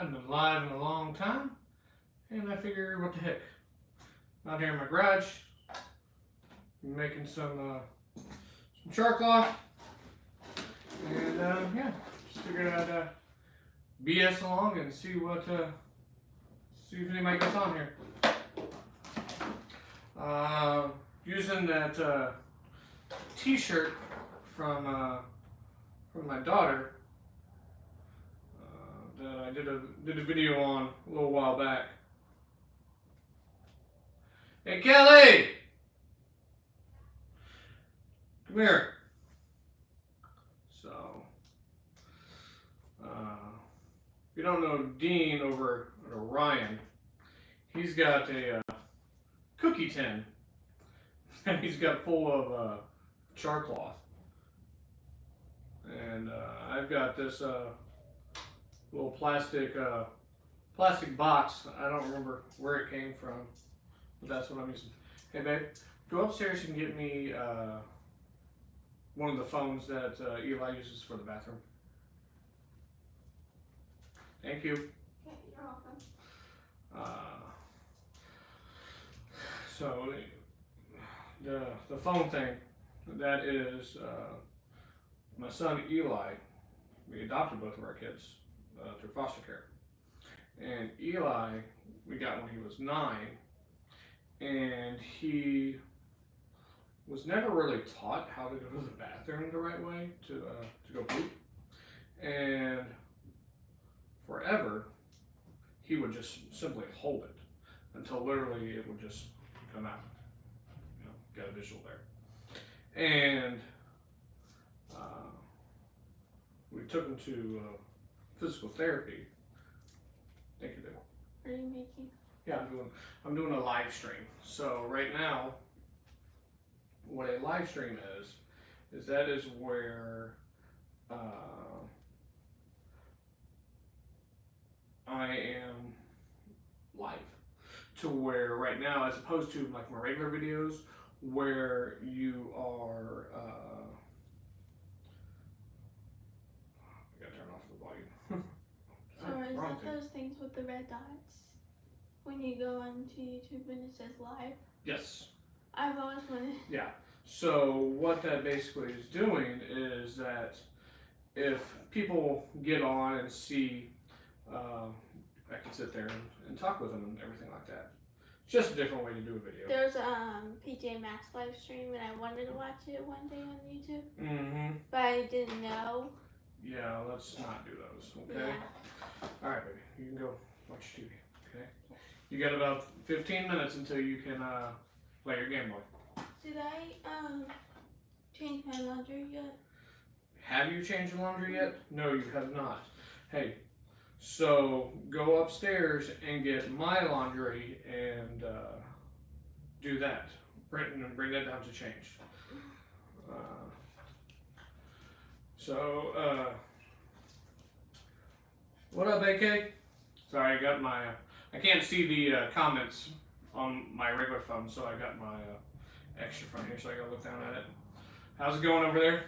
Haven't been live in a long time, and I figure, what the heck? Out here in my garage, making some char cloth, and yeah, just figured I'd BS along and see see if anybody gets on here. Using that T-shirt from my daughter that I did a video on a little while back. Hey Kelly, come here. So, if you don't know Dean over at Orion, he's got a cookie tin, and he's got full of char cloth. And I've got this little plastic box. I don't remember where it came from, but that's what I'm using. Hey babe, go upstairs and get me one of the phones that Eli uses for the bathroom. Thank you. Okay, you're welcome. So the phone thing, that is my son Eli. We adopted both of our kids through foster care, and Eli we got when he was 9, and he was never really taught how to go to the bathroom the right way to go poop, and forever he would just simply hold it until literally it would just come out. You know, got a visual there. And we took him to physical therapy. Thank you, Dale. What are you making? Yeah, I'm doing a live stream. So right now, what a live stream is that is where I am live. To where right now, as opposed to like my regular videos, where you are, I gotta turn off the volume. So is Wrong that thing. those things with the red dots? When you go onto YouTube and it says live? Yes. I've always wanted. Yeah. So what that basically is doing is that if people get on and see, I can sit there and talk with them and everything like that. It's just a different way to do a video. There's PJ Masks live stream and I wanted to watch it one day on YouTube. Mm-hmm. But I didn't know. Yeah, let's not do those, okay? Yeah. Alright, baby. You can go watch TV, okay? You got about 15 minutes until you can play your Game Boy. Did I change my laundry yet? Have you changed the laundry yet? No, you have not. Hey, so go upstairs and get my laundry and do that. Bring that down to change. What up, AK? Sorry, I got my, I can't see the comments on my regular phone, so I got my extra phone here, so I gotta look down at it. How's it going over there?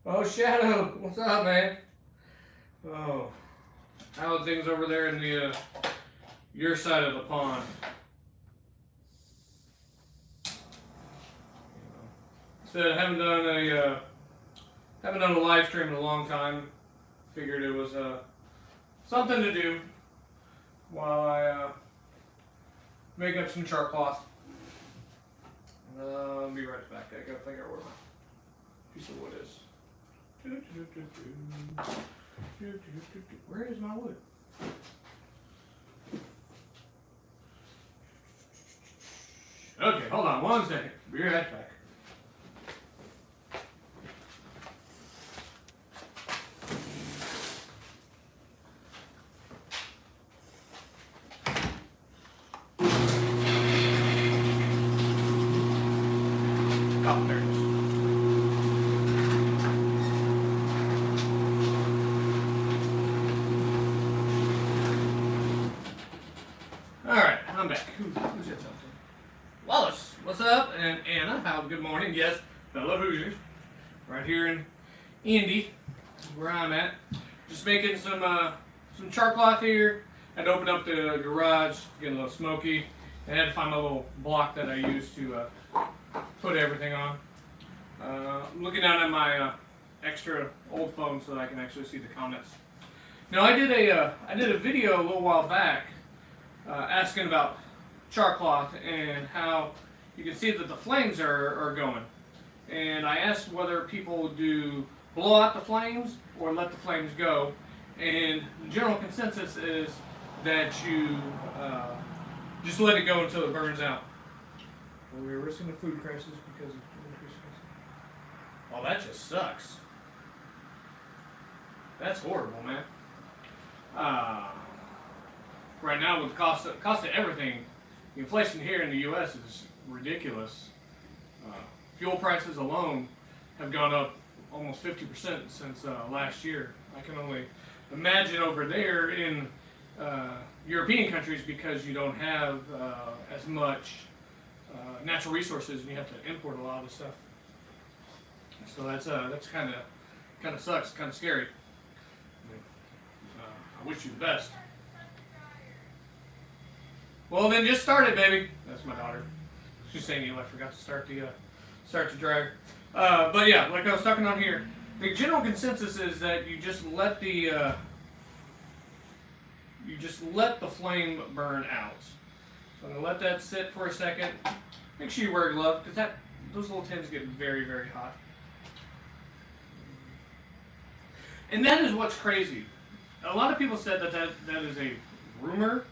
Oh, Shadow, what's up, man? Oh, how are things over there in the your side of the pond? Said I haven't done a live stream in a long time. Figured it was something to do while I make up some char cloth. I'll be right back. I gotta figure out where my piece of wood is. Where is my wood? Okay, hold on one second. Be right back. Oh, there it is. Alright, I'm back. Who said something? Wallace, what's up? And Anna, good morning. Yes, fellow Hoosiers. Right here in Indy is where I'm at. Just making some some char cloth here. I'd open up the garage, get a little smoky, and I had to find my little block that I use to put everything on. I'm looking down at my extra old phone so that I can actually see the comments. Now I did a video a little while back asking about char cloth and how you can see that the flames are going. And I asked whether people do blow out the flames or let the flames go. And the general consensus is that you just let it go until it burns out. Well, we're risking a food crisis because of Christmas. Oh, that just sucks. That's horrible, man. Right now, with the cost of everything, the inflation here in the U.S. is ridiculous. Fuel prices alone have gone up almost 50% since last year. I can only imagine over there in European countries because you don't have as much natural resources and you have to import a lot of stuff. So that's kind of sucks, kind of scary. I wish you the best. Well, then just start it, baby. That's my daughter. She's saying I forgot to start the dryer. But yeah, like I was talking on here, the general consensus is that you just let the flame burn out. So I'm gonna let that sit for a second. Make sure you wear gloves because those little tins get very, very hot. And that is what's crazy. A lot of people said that is a rumor,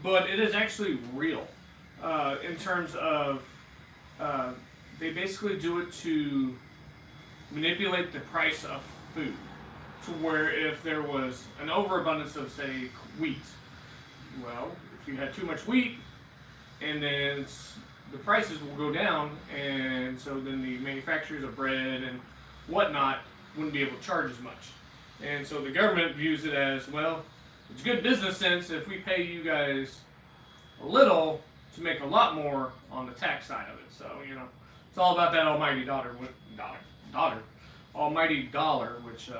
but it is actually real. In terms of they basically do it to manipulate the price of food, to where if there was an overabundance of, say, wheat, well, if you had too much wheat, and then the prices will go down, and so then the manufacturers of bread and whatnot wouldn't be able to charge as much. And so the government views it as, well, it's good business sense if we pay you guys a little to make a lot more on the tax side of it. So, it's all about that almighty almighty dollar, which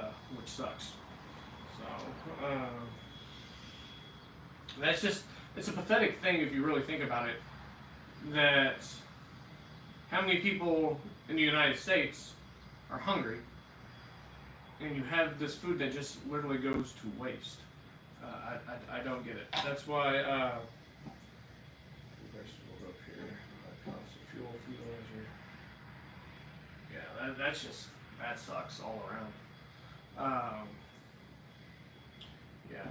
sucks. So, it's a pathetic thing if you really think about it, that how many people in the United States are hungry, and you have this food that just literally goes to waste. I don't get it. That's why we'll go up here. Fuel yeah, that sucks all around. Yeah.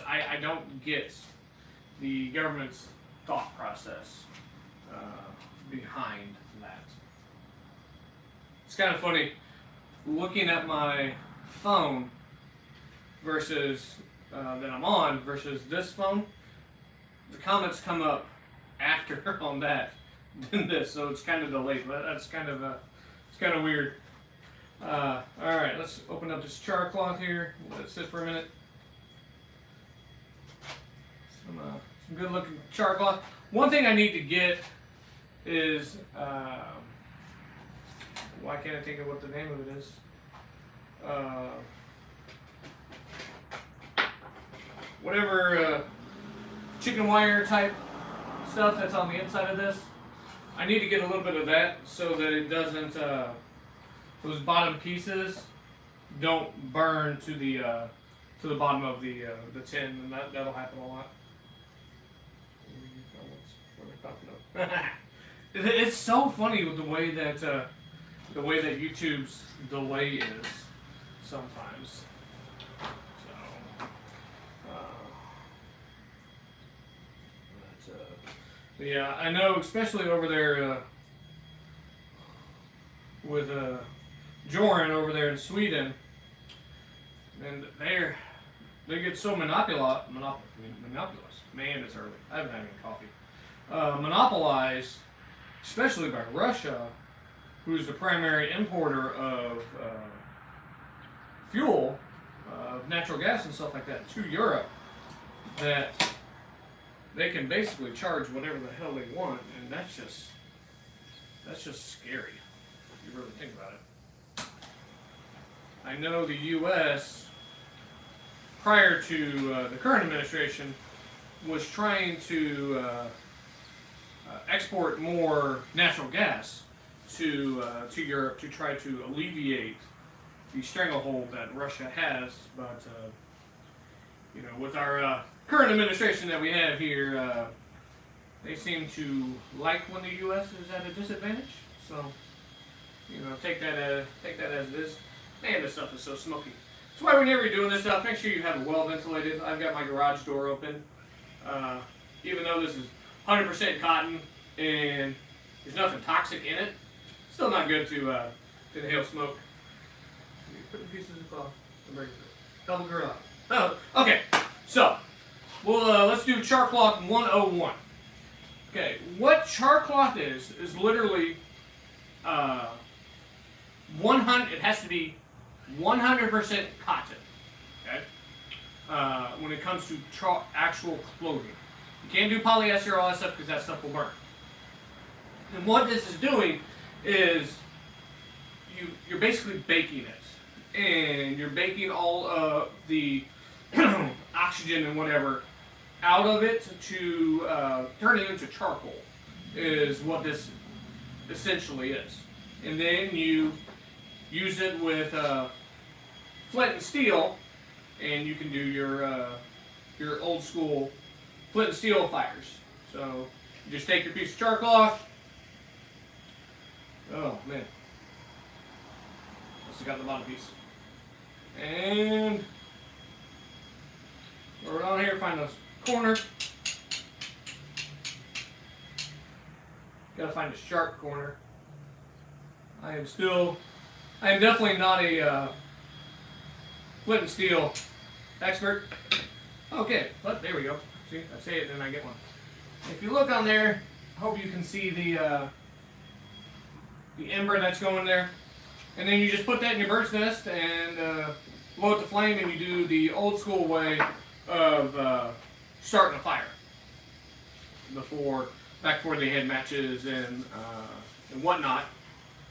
I don't get the government's thought process behind that. It's kind of funny looking at my phone versus that I'm on versus this phone. The comments come up after on that than this, so it's kind of delayed. But that's kind of it's kind of weird. All right, let's open up this char cloth here. Let it sit for a minute. Some good looking char cloth. One thing I need to get is why can't I think of what the name of it is? Whatever chicken wire type stuff that's on the inside of this. I need to get a little bit of that so that it doesn't, those bottom pieces don't burn to the bottom of the tin, and that'll happen a lot. It's so funny with the way that YouTube's delay is sometimes. Yeah, I know, especially over there with Joran over there in Sweden, and they get so monopolized. Man, it's early. I haven't had any coffee. Monopolized, especially by Russia, who's the primary importer of fuel, natural gas and stuff like that to Europe, that they can basically charge whatever the hell they want, and that's just scary if you really think about it. I know the U.S. prior to the current administration was trying to export more natural gas to Europe to try to alleviate the stranglehold that Russia has. But with our current administration that we have here, they seem to like when the U.S. is at a disadvantage. So take that as it is. Man, this stuff is so smoky. That's why whenever you're doing this stuff, make sure you have it well ventilated. I've got my garage door open. Even though this is 100% cotton and there's nothing toxic in it, it's still not good to inhale smoke. Put the pieces of cloth and break it. Double grill out. Oh, okay. So, let's do char cloth 101. Okay, what char cloth is literally 100. It has to be 100% cotton. Okay. When it comes to actual clothing, you can't do polyester, all that stuff, because that stuff will burn. And what this is doing is you're basically baking it, and you're baking all of the oxygen and whatever out of it to turn it into charcoal, is what this essentially is. And then you use it with flint and steel, and you can do your old school flint and steel fires. So you just take your piece of char cloth. Oh man, must have got the bottom piece. And throw it on here. Find this corner. Gotta find a sharp corner. I am definitely not a flint and steel expert. Okay, but there we go. See, I say it and then I get one. If you look on there, I hope you can see the ember that's going there. And then you just put that in your bird's nest and blow it to flame, and you do the old school way of starting a fire. Back before they had matches and whatnot,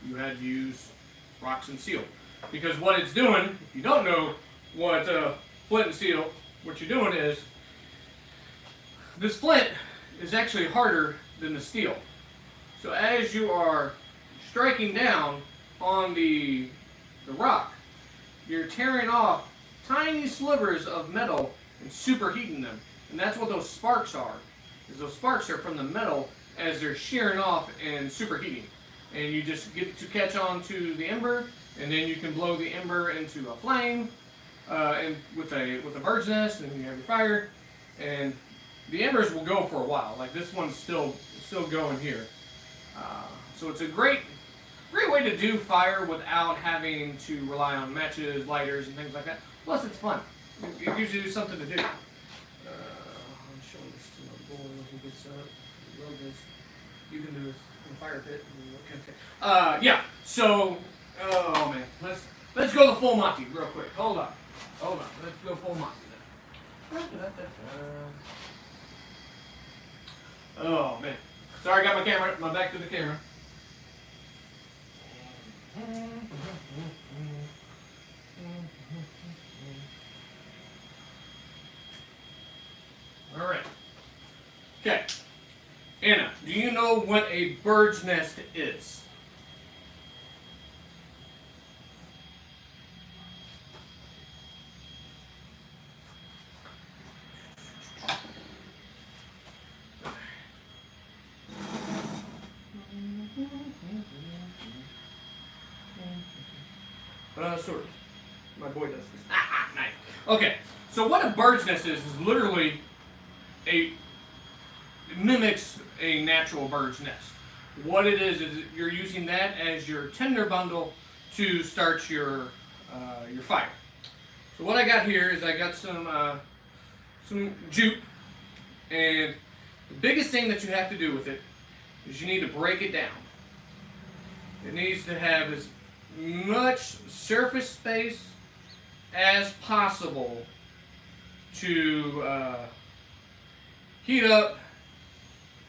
you had to use rocks and steel. Because what it's doing, if you don't know what flint and steel, what you're doing is, this flint is actually harder than the steel. So as you are striking down on the rock, you're tearing off tiny slivers of metal and superheating them. And that's what those sparks are. Is those sparks are from the metal as they're shearing off and superheating. And you just get to catch on to the ember, and then you can blow the ember into a flame and with a bird's nest, and you have your fire. And the embers will go for a while. Like this one's still going here. So it's a great way to do fire without having to rely on matches, lighters, and things like that. Plus, it's fun. It gives you something to do. I'm showing this to my boy when he gets up. You can do this in the fire pit. Yeah. So, oh man, let's go the full Monty real quick. Hold on. Let's go full Monty then. Oh man. Sorry, I got my back to the camera. All right. Okay. Anna, do you know what a bird's nest is? Sort of. My boy does this. Nice. Okay, so what a bird's nest is literally it mimics a natural bird's nest. What it is you're using that as your tinder bundle to start your fire. So what I got here is I got some jute, and the biggest thing that you have to do with it is you need to break it down. It needs to have as much surface space as possible to heat up,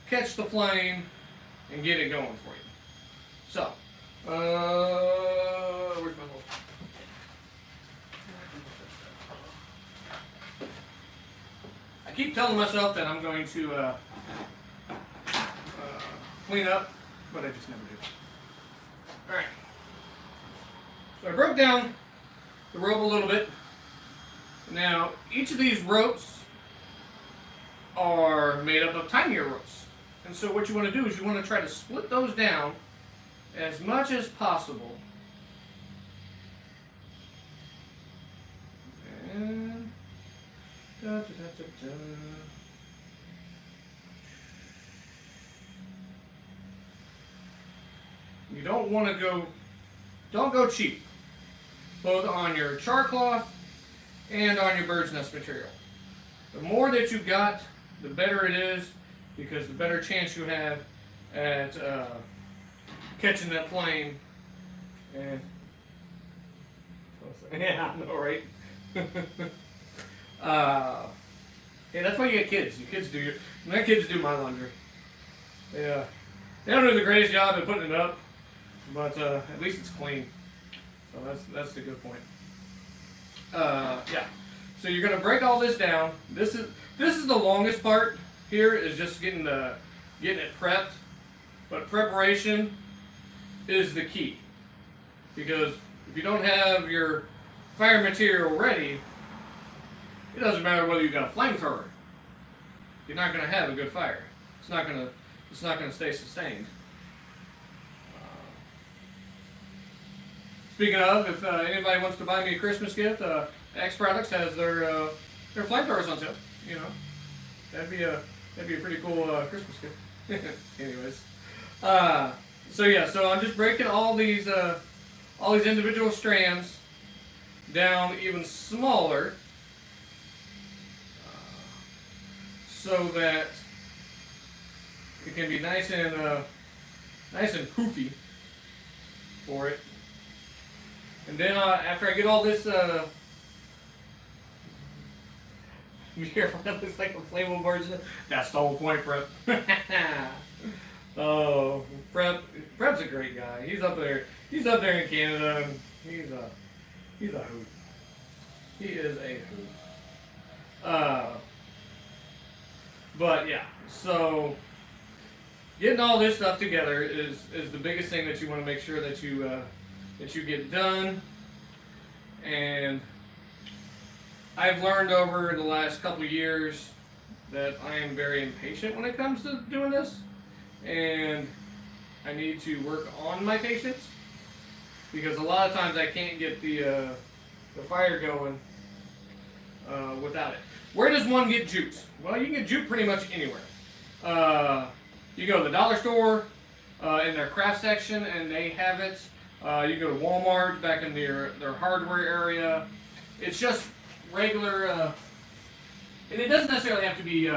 catch the flame, and get it going for you. So, where's my little? keep telling myself that I'm going to clean up, but I just never do. Alright. So I broke down the rope a little bit. Now, each of these ropes are made up of tinier ropes. And so what you want to do is you want to try to split those down as much as possible. And you don't want to don't go cheap, both on your char cloth and on your bird's nest material. The more that you got, the better it is, because the better chance you have at catching that flame. And yeah, I know, right? Yeah, that's why you get kids. Your kids do my kids do my laundry. Yeah, they don't do the greatest job at putting it up, but at least it's clean. So that's the good point. Yeah. So you're gonna break all this down. This is the longest part here, is just getting it prepped. But preparation is the key, because if you don't have your fire material ready, it doesn't matter whether you've got a flamethrower. You're not gonna have a good fire. It's not gonna stay sustained. Speaking of, if anybody wants to buy me a Christmas gift, X Products has their flamethrowers on sale. You know, that'd be a pretty cool Christmas gift. Anyways, so yeah, so I'm just breaking all these individual strands down even smaller, so that it can be nice and poofy for it. And then after I get all this, be careful, that looks like a flammable bird's nest. That's the whole point, Prep. Oh, Prep's a great guy. He's up there in Canada, and he's a hoot. He is a hoot. But yeah, so getting all this stuff together is the biggest thing that you want to make sure that you get done. And I've learned over the last couple of years that I am very impatient when it comes to doing this, and I need to work on my patience, because a lot of times I can't get the fire going without it. Where does one get jute? Well, you can get jute pretty much anywhere. You go to the dollar store in their craft section, and they have it. You go to Walmart, back in their hardware area. It's just regular, and it doesn't necessarily have to be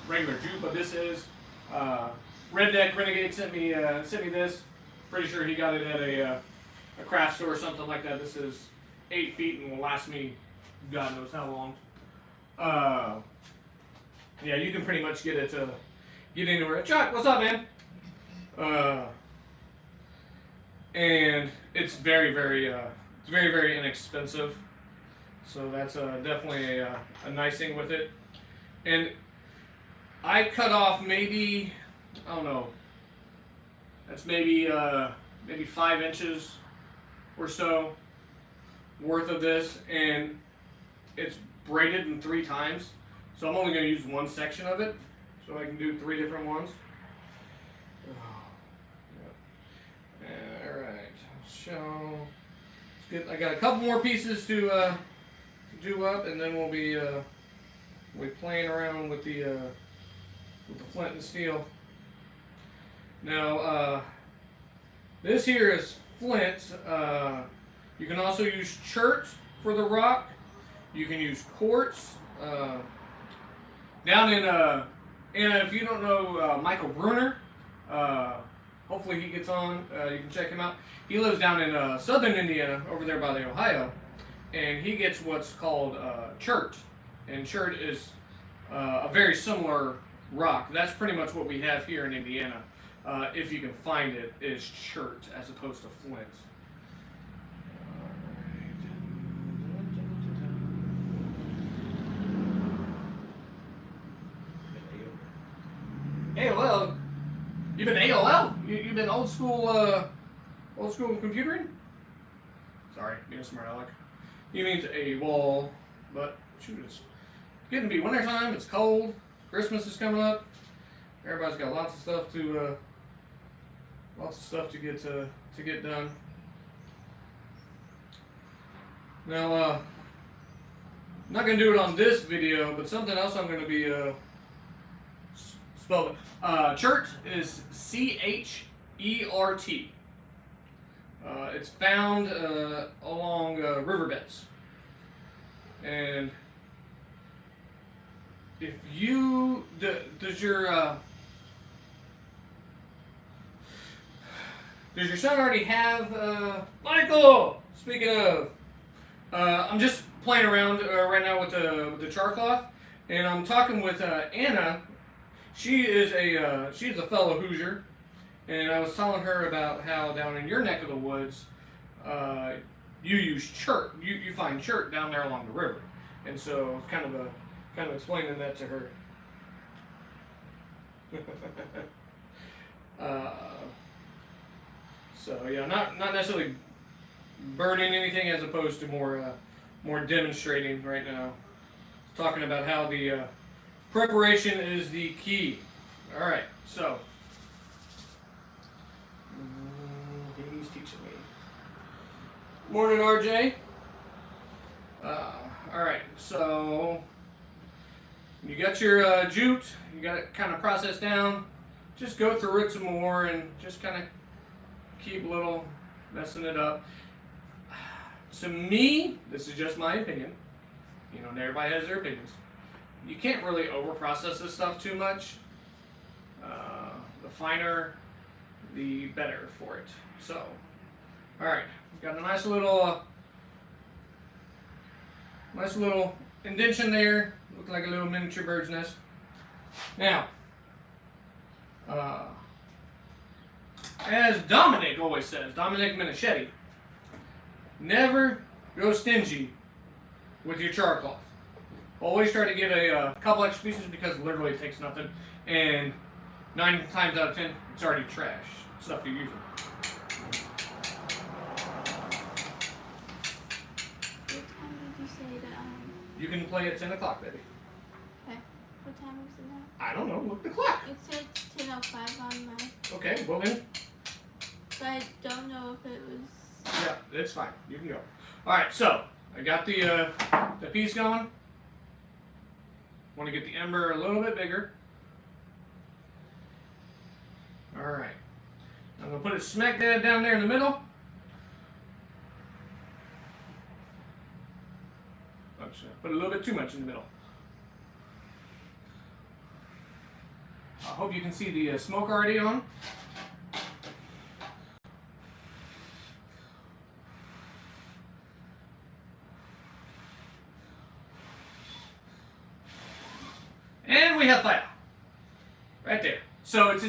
regular jute, but this is Redneck Renegade sent me this. Pretty sure he got it at a craft store or something like that. This is 8 feet and will last me God knows how long. Yeah, you can pretty much get it anywhere. Chuck, what's up, man? And it's very, very inexpensive. So that's definitely a nice thing with it. And I cut off maybe, I don't know, that's maybe 5 inches or so worth of this, and it's braided in 3 times. So I'm only going to use one section of it, so I can do 3 different ones. Alright, so it's good. I got a couple more pieces to do up, and then we'll be playing around with the flint and steel. Now, this here is flint. You can also use chert for the rock. You can use quartz. Down in and if you don't know Michael Bruner, hopefully he gets on. You can check him out. He lives down in southern Indiana, over there by the Ohio, and he gets what's called chert. And chert is a very similar rock. That's pretty much what we have here in Indiana. If you can find it, is chert as opposed to flint. AOL? You've been AOL? You've been old school computering? Sorry, being a smart aleck. He means a wall, but shoot, it's getting to be wintertime. It's cold. Christmas is coming up. Everybody's got lots of stuff to get done. Now, I'm not gonna do it on this video, but something else I'm gonna be spelled. Chert is Chert. It's found along riverbeds, and if you does your son already have Michael? Speaking of, I'm just playing around right now with the char cloth, and I'm talking with Anna. She's a fellow Hoosier, and I was telling her about how down in your neck of the woods, you use chert. You find chert down there along the river, and so kind of explaining that to her. So yeah, not necessarily burning anything, as opposed to more demonstrating right now. Talking about how the preparation is the key. All right, so he's teaching me. Morning, RJ. All right, so you got your jute. You got it kind of processed down. Just go through it some more and just kind of keep messing it up. To me, this is just my opinion. You know, everybody has their opinions. You can't really overprocess this stuff too much. The finer, the better for it. So, all right, got a nice little indentation there. Looked like a little miniature bird's nest. Now, as Dominic always says, Dominic Minichetti, never go stingy with your char cloth. Always try to get a couple extra pieces, because literally it takes nothing, and 9 times out of 10, it's already trash stuff you're using. What time did you say that? You can play at 10 o'clock, baby. Okay. What time is it now? I don't know. Look at the clock. It said 10:05 on my. Okay, well then. But I don't know if it was. Yeah, it's fine. You can go. All right, so I got the piece going. Want to get the ember a little bit bigger. All right. I'm gonna put it smack dab down there in the middle. Oops, I put a little bit too much in the middle. I hope you can see the smoke already on. And we have fire. Right there. So it's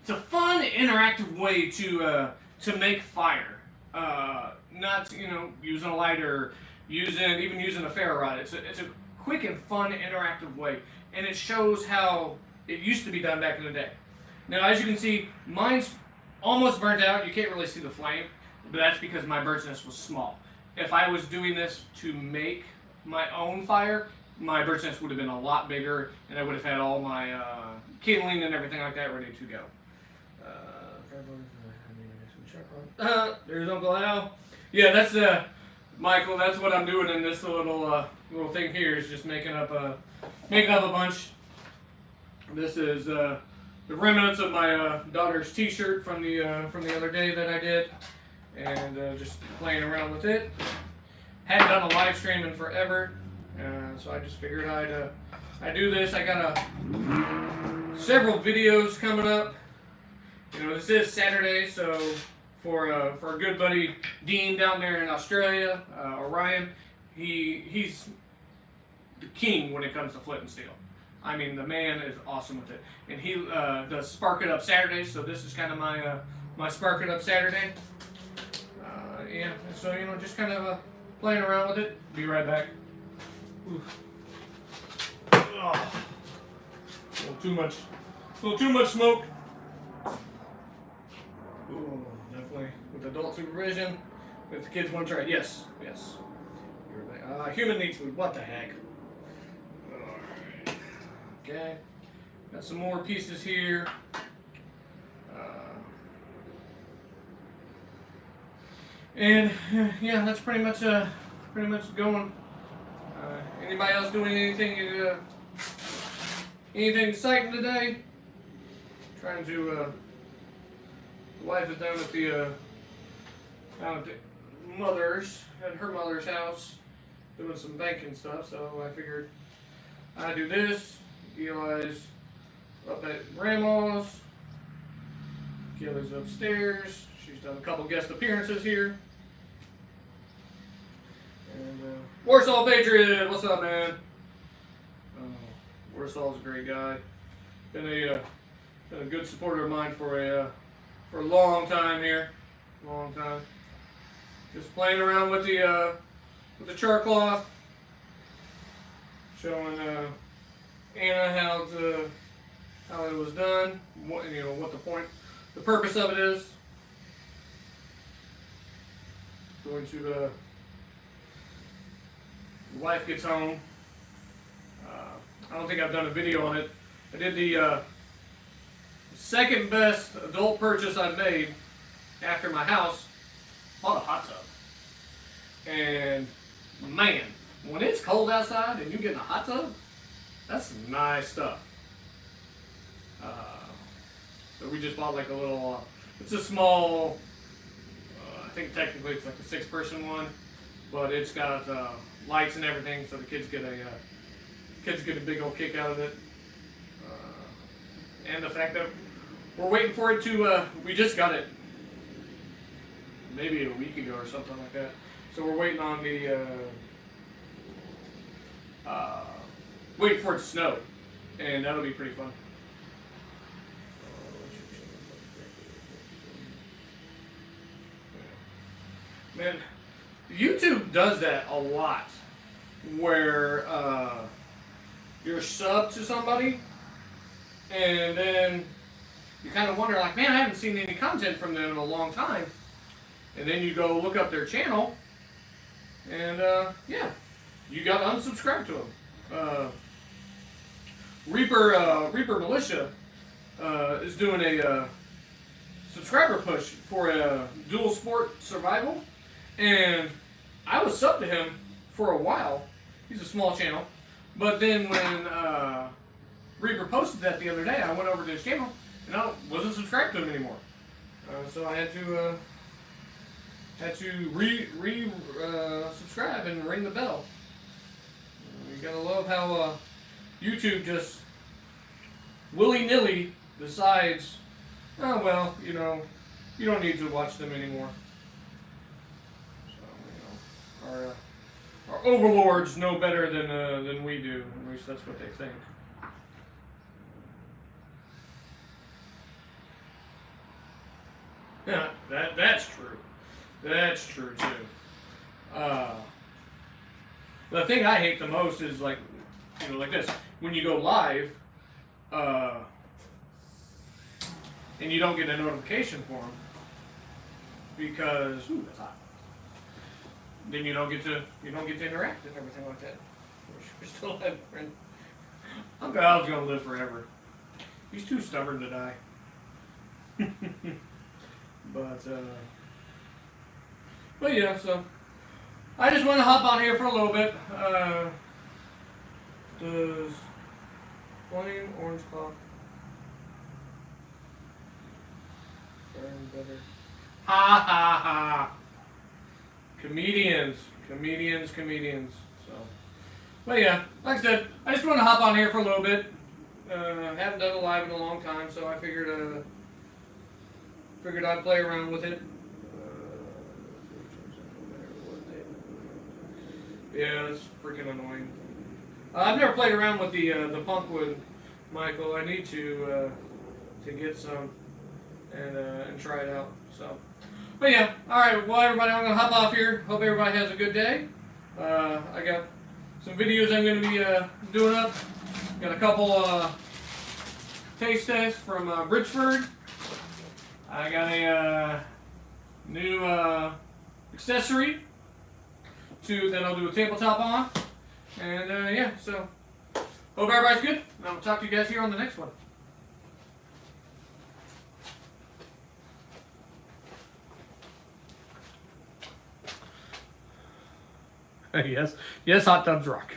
a fun, interactive way to make fire. Not using a lighter, even using a ferro rod. It's a quick and fun, interactive way, and it shows how it used to be done back in the day. Now, as you can see, mine's almost burnt out. You can't really see the flame, but that's because my bird's nest was small. If I was doing this to make my own fire, my bird's nest would have been a lot bigger, and I would have had all my kindling and everything like that ready to go. There's Uncle Al. Yeah, that's Michael. That's what I'm doing in this little thing here. Is just making up a bunch. This is the remnants of my daughter's T-shirt from the other day that I did, and just playing around with it. Hadn't done a live stream in forever. So I just figured I'd do this. I got several videos coming up. This is Saturday, so for a good buddy Dean down there in Australia, Orion, he's the king when it comes to flint and steel. I mean, the man is awesome with it, and he does Spark It Up Saturdays. So this is kind of my Spark It Up Saturday. Yeah, so just kind of playing around with it. Be right back. Oof. Oh, a little too much A little too much smoke. Ooh, definitely with adult supervision. If the kids want to try it, yes. Human needs food. What the heck? Alright. Okay. Got some more pieces here. And yeah, that's pretty much going. Anybody else doing anything exciting today? Trying to. The wife is down at the her mother's house, doing some banking stuff. So I figured I'd do this. Eli's up at grandma's. Kelly's upstairs. She's done a couple guest appearances here. And Warsaw Patriot, what's up, man? Warsaw's a great guy. Been a good supporter of mine for a long time here. Long time. Just playing around with the char cloth, showing Anna how it was done. What the purpose of it is. Going to the wife gets home. I don't think I've done a video on it. I did the second best adult purchase I've made after my house. Bought a hot tub. And man, when it's cold outside and you get in a hot tub, that's some nice stuff. So we just bought like a little, it's a small, I think technically it's like a 6-person one, but it's got lights and everything, so the kids get a big old kick out of it. And the fact that we're waiting for it to, we just got it maybe a week ago or something like that. So we're waiting on waiting for it to snow, and that'll be pretty fun. Man, YouTube does that a lot, where you're subbed to somebody, and then you kind of wonder, like, man, I haven't seen any content from them in a long time. And then you go look up their channel, and yeah, you got to unsubscribe to them. Reaper Militia is doing a subscriber push for a dual sport survival, and I was subbed to him for a while. He's a small channel, but then when Reaper posted that the other day, I went over to his channel and I wasn't subscribed to him anymore. So I had to subscribe and ring the bell. You gotta love how YouTube just willy-nilly decides, oh well, you don't need to watch them anymore. So our overlords know better than we do. At least that's what they think. Yeah, that's true. That's true too. The thing I hate the most is like this. When you go live, and you don't get a notification for them because that's hot. Then you don't get to interact and everything like that. We're still having a friend. Uncle Al's gonna live forever. He's too stubborn to die. But yeah, so I just want to hop on here for a little bit. Does flame orange clock burn better? Ha ha ha! Comedians. So, but yeah, like I said, I just want to hop on here for a little bit. Haven't done a live in a long time, so I figured I'd play around with it. Yeah, it's freaking annoying. I've never played around with the Punkwood, Michael. I need to get some and try it out. So, but yeah, all right. Well, everybody, I'm gonna hop off here. Hope everybody has a good day. I got some videos I'm gonna be doing up. Got a couple taste test from Bridgeford. I got a new accessory that I'll do a tabletop on. And yeah, so hope everybody's good. And I'll talk to you guys here on the next one. Yes, hot tubs rock.